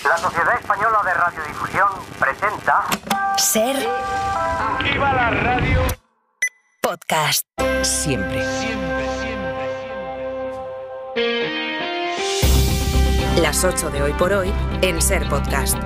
La Sociedad Española de Radiodifusión presenta... Ser. Aquí va la radio. Podcast. Siempre. Las 8 de hoy por hoy en Ser Podcast.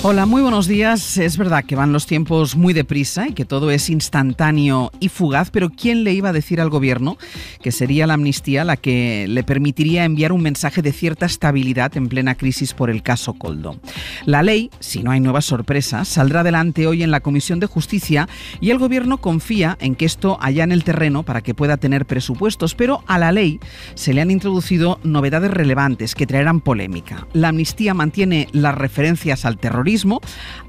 Hola, muy buenos días. Es verdad que van los tiempos muy deprisa y que todo es instantáneo y fugaz, pero ¿quién le iba a decir al gobierno que sería la amnistía la que le permitiría enviar un mensaje de cierta estabilidad en plena crisis por el caso Koldo? La ley, si no hay nuevas sorpresas, saldrá adelante hoy en la Comisión de Justicia y el gobierno confía en que esto allane el terreno para que pueda tener presupuestos, pero a la ley se le han introducido novedades relevantes que traerán polémica. La amnistía mantiene las referencias al terrorismo,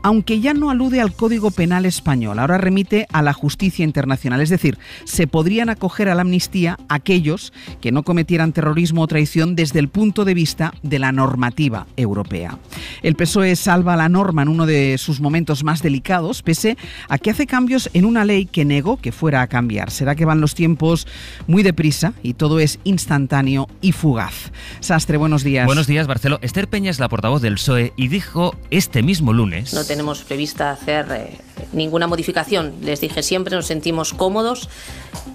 aunque ya no alude al Código Penal español, ahora remite a la justicia internacional, es decir, se podrían acoger a la amnistía aquellos que no cometieran terrorismo o traición desde el punto de vista de la normativa europea. El PSOE salva la norma en uno de sus momentos más delicados, pese a que hace cambios en una ley que negó que fuera a cambiar. ¿Será que van los tiempos muy deprisa y todo es instantáneo y fugaz? Sastre, buenos días. Buenos días, Barceló. Esther Peña es la portavoz del PSOE y dijo este mismo lunes... No tenemos prevista hacer ninguna modificación. Les dije, siempre nos sentimos cómodos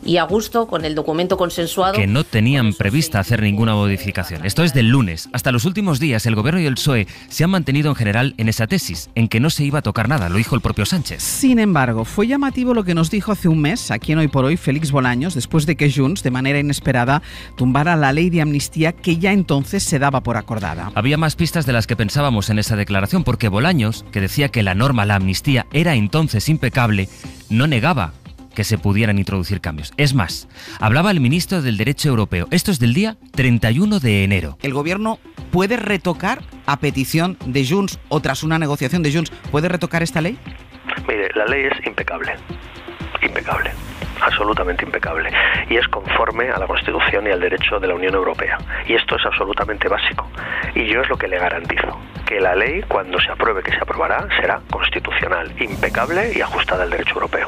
y a gusto con el documento consensuado. Que no tenían prevista hacer ninguna modificación. Esto es del lunes. Hasta los últimos días el gobierno y el PSOE se han mantenido en general en esa tesis, en que no se iba a tocar nada, lo dijo el propio Sánchez. Sin embargo, fue llamativo lo que nos dijo hace un mes, aquí en Hoy por Hoy, Félix Bolaños, después de que Junts, de manera inesperada, tumbara la ley de amnistía que ya entonces se daba por acordada. Había más pistas de las que pensábamos en esa declaración, porque Bolaños, que decía que la norma, la amnistía, era entonces impecable, no negaba que se pudieran introducir cambios. Es más, hablaba el ministro del Derecho Europeo. Esto es del día 31 de enero. ¿El gobierno puede retocar, a petición de Junts o tras una negociación de Junts, puede retocar esta ley? Mire, la ley es impecable. Impecable. Absolutamente impecable. Y es conforme a la Constitución y al derecho de la Unión Europea. Y esto es absolutamente básico. Y yo es lo que le garantizo. Que la ley, cuando se apruebe, que se aprobará, será constitucional, impecable y ajustada al derecho europeo.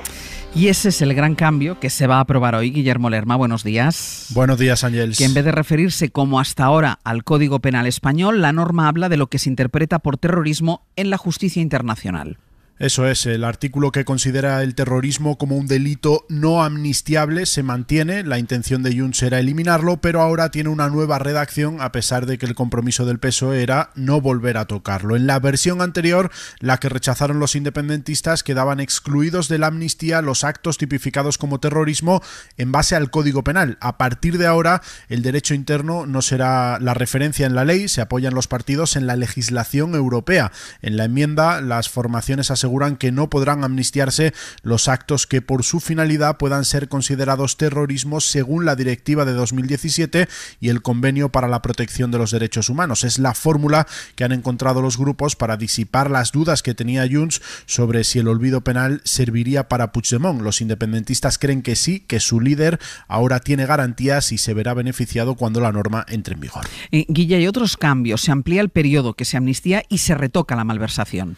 Y ese es el gran cambio que se va a aprobar hoy. Guillermo Lerma, buenos días. Buenos días, Ángels. Que en vez de referirse como hasta ahora al Código Penal español, la norma habla de lo que se interpreta por terrorismo en la justicia internacional. Eso es, el artículo que considera el terrorismo como un delito no amnistiable se mantiene, la intención de Junts era eliminarlo, pero ahora tiene una nueva redacción a pesar de que el compromiso del PSOE era no volver a tocarlo. En la versión anterior, la que rechazaron los independentistas, quedaban excluidos de la amnistía los actos tipificados como terrorismo en base al Código Penal. A partir de ahora, el derecho interno no será la referencia en la ley, se apoyan los partidos en la legislación europea. En la enmienda, las formaciones aseguran que no podrán amnistiarse los actos que por su finalidad puedan ser considerados terrorismo según la Directiva de 2017 y el Convenio para la Protección de los Derechos Humanos. Es la fórmula que han encontrado los grupos para disipar las dudas que tenía Junts sobre si el olvido penal serviría para Puigdemont. Los independentistas creen que sí, que su líder ahora tiene garantías y se verá beneficiado cuando la norma entre en vigor. Guille, hay otros cambios. Se amplía el periodo que se amnistía y se retoca la malversación.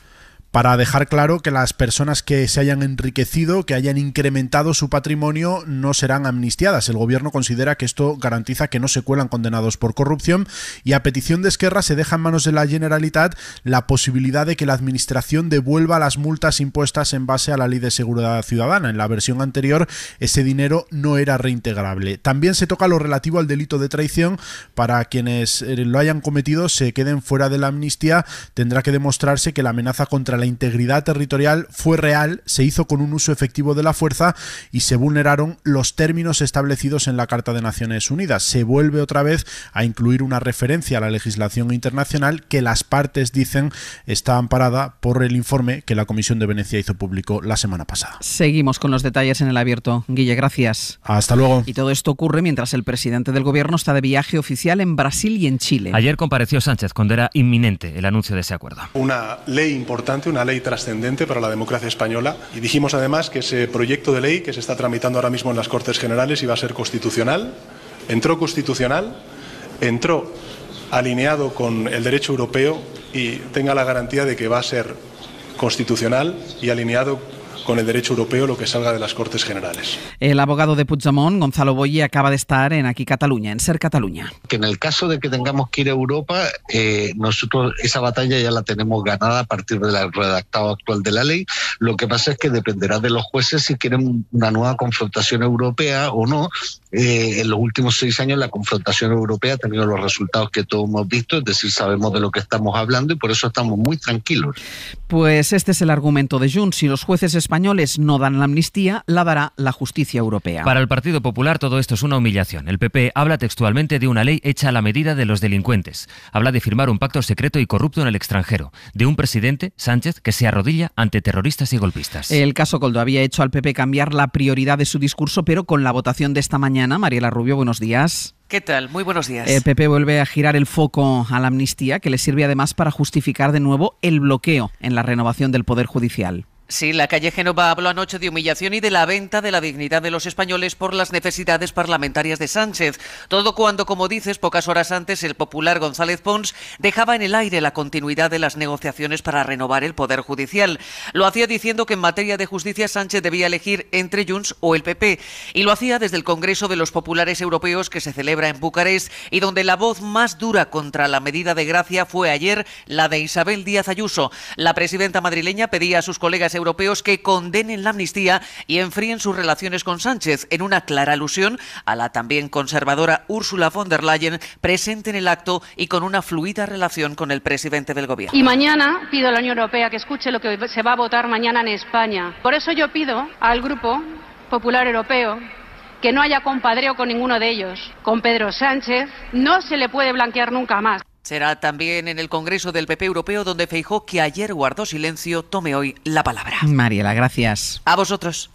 Para dejar claro que las personas que se hayan enriquecido, que hayan incrementado su patrimonio, no serán amnistiadas. El gobierno considera que esto garantiza que no se cuelan condenados por corrupción y a petición de Esquerra se deja en manos de la Generalitat la posibilidad de que la administración devuelva las multas impuestas en base a la Ley de Seguridad Ciudadana. En la versión anterior ese dinero no era reintegrable. También se toca lo relativo al delito de traición. Para quienes lo hayan cometido se queden fuera de la amnistía, tendrá que demostrarse que la amenaza contra la integridad territorial fue real, se hizo con un uso efectivo de la fuerza y se vulneraron los términos establecidos en la Carta de Naciones Unidas. Se vuelve otra vez a incluir una referencia a la legislación internacional que las partes dicen está amparada por el informe que la Comisión de Venecia hizo público la semana pasada. Seguimos con los detalles en el abierto. Guille, gracias. Hasta luego. Y todo esto ocurre mientras el presidente del gobierno está de viaje oficial en Brasil y en Chile. Ayer compareció Sánchez cuando era inminente el anuncio de ese acuerdo. Una ley importante, una ley trascendente para la democracia española, y dijimos además que ese proyecto de ley que se está tramitando ahora mismo en las Cortes Generales iba a ser constitucional. Entró constitucional, entró alineado con el derecho europeo y tenga la garantía de que va a ser constitucional y alineado con el derecho europeo lo que salga de las Cortes Generales. El abogado de Puigdemont, Gonzalo Boye, acaba de estar en Aquí Cataluña, en Ser Cataluña. Que en el caso de que tengamos que ir a Europa, nosotros esa batalla ya la tenemos ganada a partir del redactado actual de la ley. Lo que pasa es que dependerá de los jueces si quieren una nueva confrontación europea o no. En los últimos 6 años la confrontación europea ha tenido los resultados que todos hemos visto, es decir, sabemos de lo que estamos hablando y por eso estamos muy tranquilos. Pues este es el argumento de Junts. Si los jueces españoles no dan la amnistía, la dará la justicia europea. Para el Partido Popular todo esto es una humillación. El PP habla textualmente de una ley hecha a la medida de los delincuentes. Habla de firmar un pacto secreto y corrupto en el extranjero. De un presidente, Sánchez, que se arrodilla ante terroristas y golpistas. El caso Koldo había hecho al PP cambiar la prioridad de su discurso, pero con la votación de esta mañana. Mariela Rubio, buenos días. ¿Qué tal? Muy buenos días. El PP vuelve a girar el foco a la amnistía, que le sirve además para justificar de nuevo el bloqueo en la renovación del Poder Judicial. Sí, la calle Génova habló anoche de humillación y de la venta de la dignidad de los españoles por las necesidades parlamentarias de Sánchez. Todo cuando, como dices, pocas horas antes el popular González Pons dejaba en el aire la continuidad de las negociaciones para renovar el Poder Judicial. Lo hacía diciendo que en materia de justicia Sánchez debía elegir entre Junts o el PP. Y lo hacía desde el Congreso de los Populares Europeos que se celebra en Bucarest y donde la voz más dura contra la medida de gracia fue ayer la de Isabel Díaz Ayuso. La presidenta madrileña pedía a sus colegas europeos que condenen la amnistía y enfríen sus relaciones con Sánchez, en una clara alusión a la también conservadora Ursula von der Leyen, presente en el acto y con una fluida relación con el presidente del gobierno. Y mañana pido a la Unión Europea que escuche lo que se va a votar mañana en España. Por eso yo pido al Grupo Popular Europeo que no haya compadreo con ninguno de ellos. Con Pedro Sánchez no se le puede blanquear nunca más. Será también en el Congreso del PP Europeo donde Feijóo, que ayer guardó silencio, tome hoy la palabra. Mariela, gracias. A vosotros.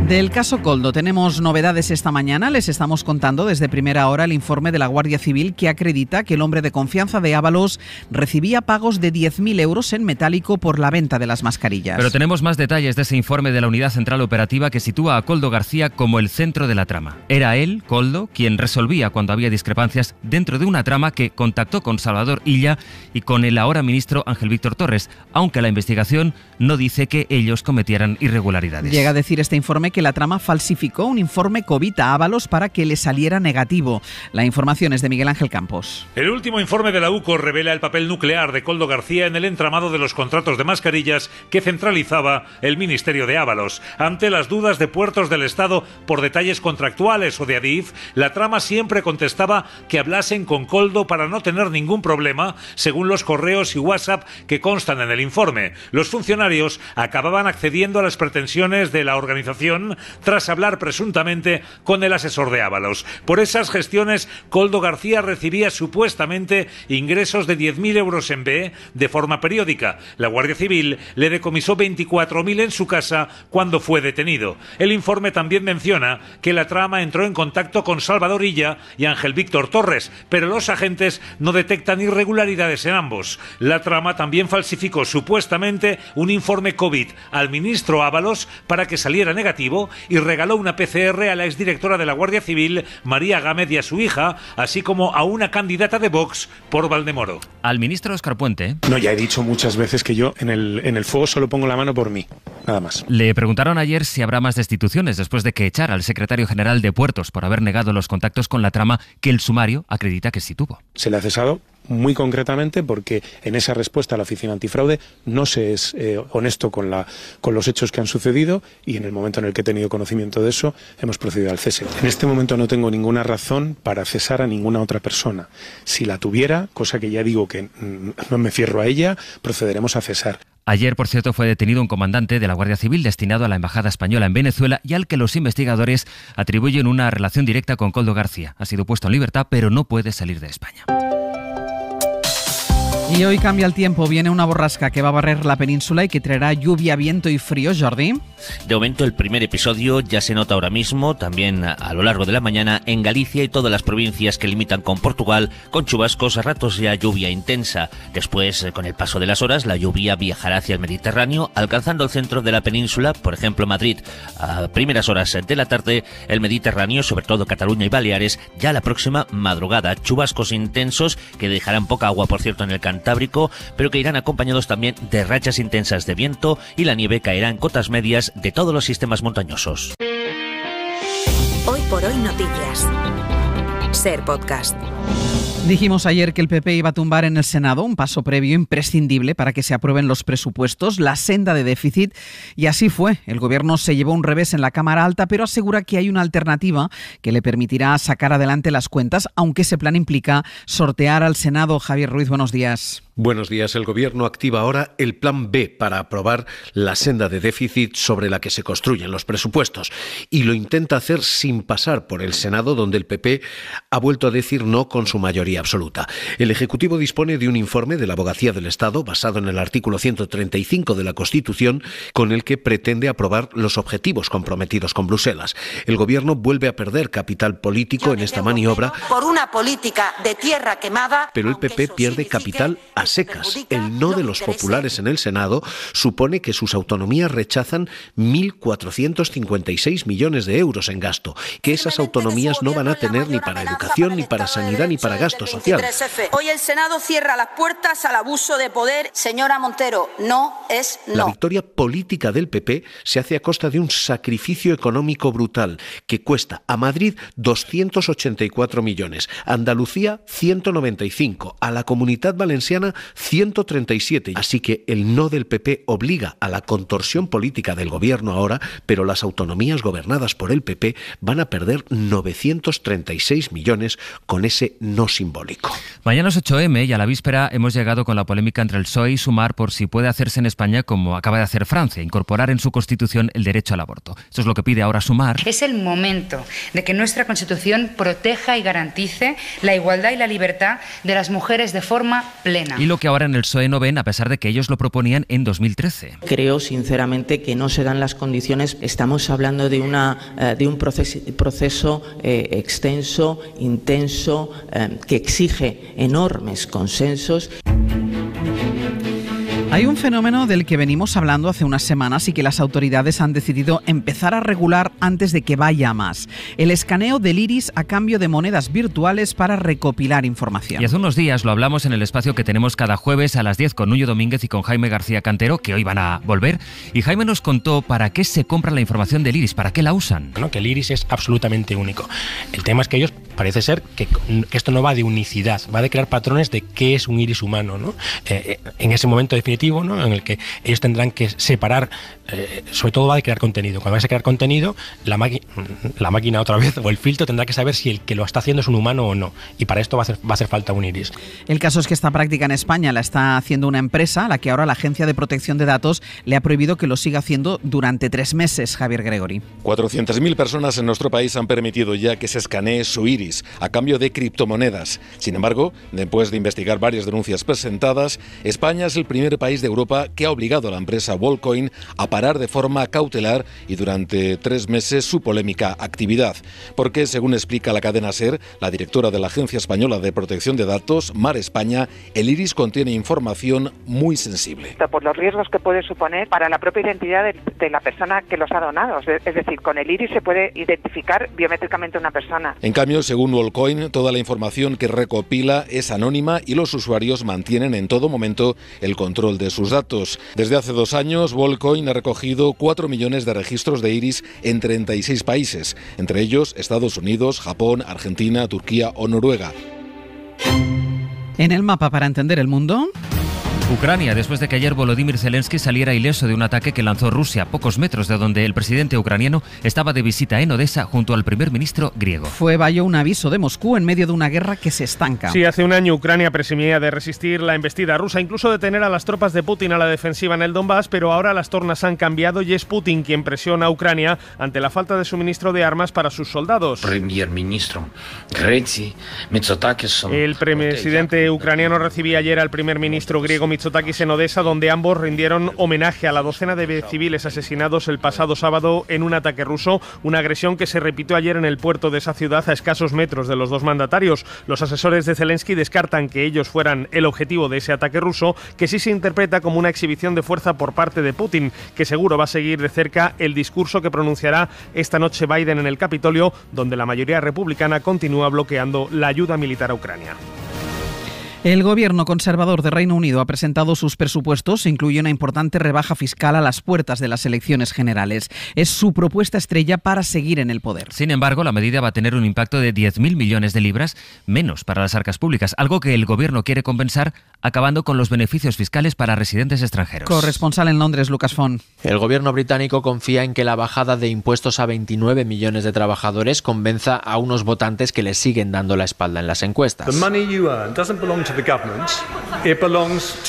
Del caso Koldo tenemos novedades esta mañana. Les estamos contando desde primera hora el informe de la Guardia Civil que acredita que el hombre de confianza de Ábalos recibía pagos de 10.000 euros en metálico por la venta de las mascarillas. Pero tenemos más detalles de ese informe de la Unidad Central Operativa que sitúa a Koldo García como el centro de la trama. Era él, Koldo, quien resolvía cuando había discrepancias dentro de una trama que contactó con Salvador Illa y con el ahora ministro Ángel Víctor Torres, aunque la investigación no dice que ellos cometieran irregularidades. Llega a decir este informe que la trama falsificó un informe COVID a Ábalos para que le saliera negativo. La información es de Miguel Ángel Campos. El último informe de la UCO revela el papel nuclear de Koldo García en el entramado de los contratos de mascarillas que centralizaba el Ministerio de Ábalos. Ante las dudas de puertos del Estado por detalles contractuales o de Adif, la trama siempre contestaba que hablasen con Koldo para no tener ningún problema, según los correos y WhatsApp que constan en el informe. Los funcionarios acababan accediendo a las pretensiones de la organización tras hablar presuntamente con el asesor de Ábalos. Por esas gestiones, Koldo García recibía supuestamente ingresos de 10.000 euros en B de forma periódica. La Guardia Civil le decomisó 24.000 en su casa cuando fue detenido. El informe también menciona que la trama entró en contacto con Salvador Illa y Ángel Víctor Torres, pero los agentes no detectan irregularidades en ambos. La trama también falsificó supuestamente un informe COVID al ministro Ábalos para que saliera negativo y regaló una PCR a la exdirectora de la Guardia Civil, María Gámez, y a su hija, así como a una candidata de Vox por Valdemoro. Al ministro Óscar Puente. No, ya he dicho muchas veces que yo en el fuego solo pongo la mano por mí, nada más. Le preguntaron ayer si habrá más destituciones después de que echara al secretario general de Puertos por haber negado los contactos con la trama que el sumario acredita que sí tuvo. Se le ha cesado muy concretamente porque en esa respuesta a la Oficina Antifraude no se es honesto con los hechos que han sucedido y en el momento en el que he tenido conocimiento de eso hemos procedido al cese. En este momento no tengo ninguna razón para cesar a ninguna otra persona. Si la tuviera, cosa que ya digo que no me cierro a ella, procederemos a cesar. Ayer, por cierto, fue detenido un comandante de la Guardia Civil destinado a la Embajada Española en Venezuela y al que los investigadores atribuyen una relación directa con Koldo García. Ha sido puesto en libertad, pero no puede salir de España. Y hoy cambia el tiempo, viene una borrasca que va a barrer la península y que traerá lluvia, viento y frío, Jordi. De momento el primer episodio ya se nota ahora mismo, también a lo largo de la mañana, en Galicia y todas las provincias que limitan con Portugal, con chubascos, a ratos ya lluvia intensa. Después, con el paso de las horas, la lluvia viajará hacia el Mediterráneo, alcanzando el centro de la península, por ejemplo Madrid. A primeras horas de la tarde, el Mediterráneo, sobre todo Cataluña y Baleares, ya la próxima madrugada. Chubascos intensos que dejarán poca agua, por cierto, en el Cantábrico Cantábrico, pero que irán acompañados también de rachas intensas de viento y la nieve caerá en cotas medias de todos los sistemas montañosos. Hoy por hoy noticias. Ser Podcast. Dijimos ayer que el PP iba a tumbar en el Senado un paso previo imprescindible para que se aprueben los presupuestos, la senda de déficit, y así fue. El Gobierno se llevó un revés en la Cámara Alta, pero asegura que hay una alternativa que le permitirá sacar adelante las cuentas, aunque ese plan implica sortear al Senado. Javier Ruiz, buenos días. Buenos días. El Gobierno activa ahora el Plan B para aprobar la senda de déficit sobre la que se construyen los presupuestos, y lo intenta hacer sin pasar por el Senado, donde el PP ha vuelto a decir no con su mayoría absoluta. El Ejecutivo dispone de un informe de la Abogacía del Estado basado en el artículo 135 de la Constitución, con el que pretende aprobar los objetivos comprometidos con Bruselas. El Gobierno vuelve a perder capital político en esta maniobra por una política de tierra quemada, pero el PP pierde capital a secas. El no de los populares en el Senado supone que sus autonomías rechazan 1.456 millones de euros en gasto, que esas autonomías no van a tener ni para educación, ni para sanidad, ni para gasto social. Hoy el Senado cierra las puertas al abuso de poder. Señora Montero, no es no. La victoria política del PP se hace a costa de un sacrificio económico brutal que cuesta a Madrid 284 millones, a Andalucía 195, a la Comunidad Valenciana 137. Así que el no del PP obliga a la contorsión política del Gobierno ahora, pero las autonomías gobernadas por el PP van a perder 936 millones con ese no simbólico. Mañana es 8M y a la víspera hemos llegado con la polémica entre el PSOE y Sumar por si puede hacerse en España como acaba de hacer Francia, incorporar en su Constitución el derecho al aborto. Esto es lo que pide ahora Sumar. Es el momento de que nuestra Constitución proteja y garantice la igualdad y la libertad de las mujeres de forma plena. Y lo que ahora en el PSOE no ven, a pesar de que ellos lo proponían en 2013. Creo sinceramente que no se dan las condiciones. Estamos hablando de un proceso extenso, intenso, que exige enormes consensos. Hay un fenómeno del que venimos hablando hace unas semanas y que las autoridades han decidido empezar a regular antes de que vaya a más. El escaneo del iris a cambio de monedas virtuales para recopilar información. Y hace unos días lo hablamos en el espacio que tenemos cada jueves a las 10 con Nuño Domínguez y con Jaime García Cantero, que hoy van a volver. Y Jaime nos contó para qué se compra la información del iris, para qué la usan. Bueno, que el iris es absolutamente único. El tema es que ellos parece ser que esto no va de unicidad, va de crear patrones de qué es un iris humano, ¿no? En ese momento definitivo, ¿no?, en el que ellos tendrán que separar, sobre todo va de crear contenido. Cuando vais a crear contenido, la máquina otra vez, o el filtro, tendrá que saber si el que lo está haciendo es un humano o no. Y para esto va a hacer falta un iris. El caso es que esta práctica en España la está haciendo una empresa a la que ahora la Agencia de Protección de Datos le ha prohibido que lo siga haciendo durante 3 meses, Javier Gregory. 400.000 personas en nuestro país han permitido ya que se escanee su iris a cambio de criptomonedas. Sin embargo, después de investigar varias denuncias presentadas, España es el primer país de Europa que ha obligado a la empresa Worldcoin a parar de forma cautelar y durante 3 meses su polémica actividad. Porque, según explica la cadena SER, la directora de la Agencia Española de Protección de Datos, Mar España, el iris contiene información muy sensible. Por los riesgos que puede suponer para la propia identidad de la persona que los ha donado. Es decir, con el iris se puede identificar biométricamente a una persona. En cambio, según Worldcoin, toda la información que recopila es anónima y los usuarios mantienen en todo momento el control de sus datos. Desde hace 2 años, Worldcoin ha recogido 4 millones de registros de iris en 36 países, entre ellos Estados Unidos, Japón, Argentina, Turquía o Noruega. En el mapa para entender el mundo. Ucrania, después de que ayer Volodymyr Zelensky saliera ileso de un ataque que lanzó Rusia a pocos metros de donde el presidente ucraniano estaba de visita en Odessa junto al primer ministro griego. Fue vaya un aviso de Moscú en medio de una guerra que se estanca. Sí, hace un año Ucrania presumía de resistir la embestida rusa, incluso de tener a las tropas de Putin a la defensiva en el Donbass, pero ahora las tornas han cambiado y es Putin quien presiona a Ucrania ante la falta de suministro de armas para sus soldados. El presidente ucraniano recibía ayer al primer ministro griego Mitsotakis en Odessa, donde ambos rindieron homenaje a la docena de civiles asesinados el pasado sábado en un ataque ruso, una agresión que se repitió ayer en el puerto de esa ciudad a escasos metros de los dos mandatarios. Los asesores de Zelensky descartan que ellos fueran el objetivo de ese ataque ruso, que sí se interpreta como una exhibición de fuerza por parte de Putin, que seguro va a seguir de cerca el discurso que pronunciará esta noche Biden en el Capitolio, donde la mayoría republicana continúa bloqueando la ayuda militar a Ucrania. El gobierno conservador de Reino Unido ha presentado sus presupuestos. Incluye una importante rebaja fiscal a las puertas de las elecciones generales. Es su propuesta estrella para seguir en el poder. Sin embargo, la medida va a tener un impacto de 10.000 millones de libras menos para las arcas públicas, algo que el gobierno quiere compensar acabando con los beneficios fiscales para residentes extranjeros. Corresponsal en Londres, Lucas Font. El gobierno británico confía en que la bajada de impuestos a 29 millones de trabajadores convenza a unos votantes que les siguen dando la espalda en las encuestas.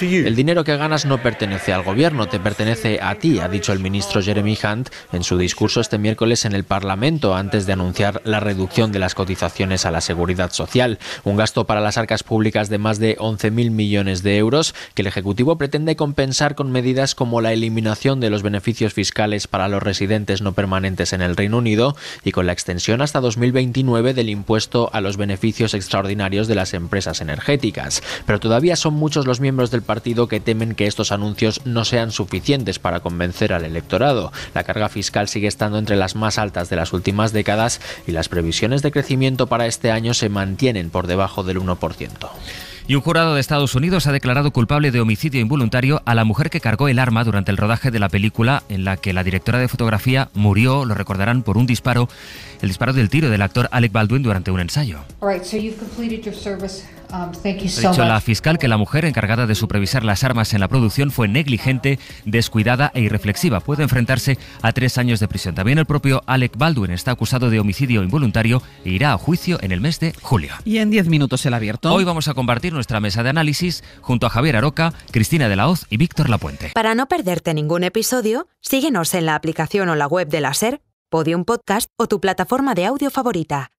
El dinero que ganas no pertenece al gobierno, te pertenece a ti, ha dicho el ministro Jeremy Hunt en su discurso este miércoles en el Parlamento, antes de anunciar la reducción de las cotizaciones a la seguridad social. Un gasto para las arcas públicas de más de 11.000 millones de euros que el Ejecutivo pretende compensar con medidas como la eliminación de los beneficios fiscales para los residentes no permanentes en el Reino Unido y con la extensión hasta 2029 del impuesto a los beneficios extraordinarios de las empresas energéticas. Pero todavía son muchos los miembros del partido que temen que estos anuncios no sean suficientes para convencer al electorado. La carga fiscal sigue estando entre las más altas de las últimas décadas y las previsiones de crecimiento para este año se mantienen por debajo del 1%. Y un jurado de Estados Unidos ha declarado culpable de homicidio involuntario a la mujer que cargó el arma durante el rodaje de la película en la que la directora de fotografía murió, lo recordarán, por un disparo, el disparo del tiro del actor Alec Baldwin durante un ensayo. Ha dicho la fiscal que la mujer encargada de supervisar las armas en la producción fue negligente, descuidada e irreflexiva. Puede enfrentarse a 3 años de prisión. También el propio Alec Baldwin está acusado de homicidio involuntario e irá a juicio en el mes de julio. Y en 10 minutos el abierto. Hoy vamos a compartir nuestra mesa de análisis junto a Javier Aroca, Cristina de la Hoz y Víctor Lapuente. Para no perderte ningún episodio, síguenos en la aplicación o la web de la SER, Podium Podcast o tu plataforma de audio favorita.